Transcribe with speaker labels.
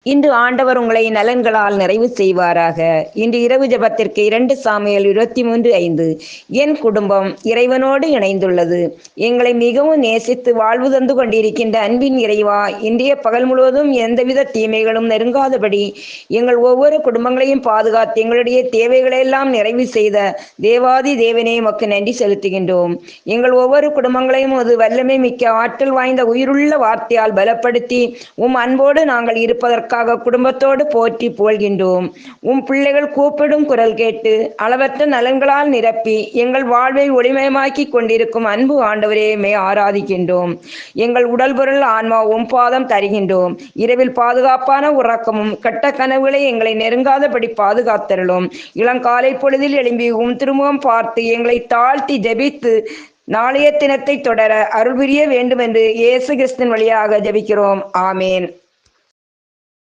Speaker 1: இன்று ஆண்டவர் உங்களை நலன்களால் நிறைவு செய்வாராக. இன்று இரவு ஜெபத்திற்கு 2 சாமுவேல் 23:5. என் குடும்பம் இறைவனோடு இணைந்துள்ளது. எங்களை மிகவும் நேசித்து வாழ்வு தந்து கொண்டிருக்கின்ற அன்பின் இறைவா, இன்றைய பகல் முழுவதும் எந்தவித தீமைகளும் நெருங்காதபடி எங்கள் ஒவ்வொரு குடும்பங்களையும் பாதுகாத்து எங்களுடைய தேவைகளெல்லாம் நிறைவு செய்த தேவாதி தேவனே உமக்கு நன்றி செலுத்துகின்றோம். எங்கள் ஒவ்வொரு குடும்பங்களையும் அது வல்லமை மிக்க ஆற்றல் வாய்ந்த உயிருள்ள வார்த்தையால் பலப்படுத்தி அன்போடு நாங்கள் இருப்பதற்கு குடும்பத்தோடு போற்றி புகழ்கின்றோம். பிள்ளைகள் கூப்பிடும் குரல் கேட்டு அளவற்ற நலன்களால் நிரப்பி எங்கள் வாழ்வை ஒளிமயமாக்கி கொண்டிருக்கும் அன்பு ஆண்டவரே, ஆராதிக்கின்றோம். எங்கள் உடல் பொருள் ஆன்மா பாதம் தருகின்றோம். இரவில் பாதுகாப்பான உறக்கமும் கட்ட கனவுகளை எங்களை நெருங்காதபடி பாதுகாத்தருளும். இளங்காலை பொழுதில் எழும்பி திருமுகம் பார்த்து எங்களை தாழ்த்தி ஜெபித்து நாளைய தினத்தை தொடர அருள் புரிய வேண்டும் என்று இயேசு கிறிஸ்துவின் வழியாக ஜெபிக்கிறோம். ஆமேன்.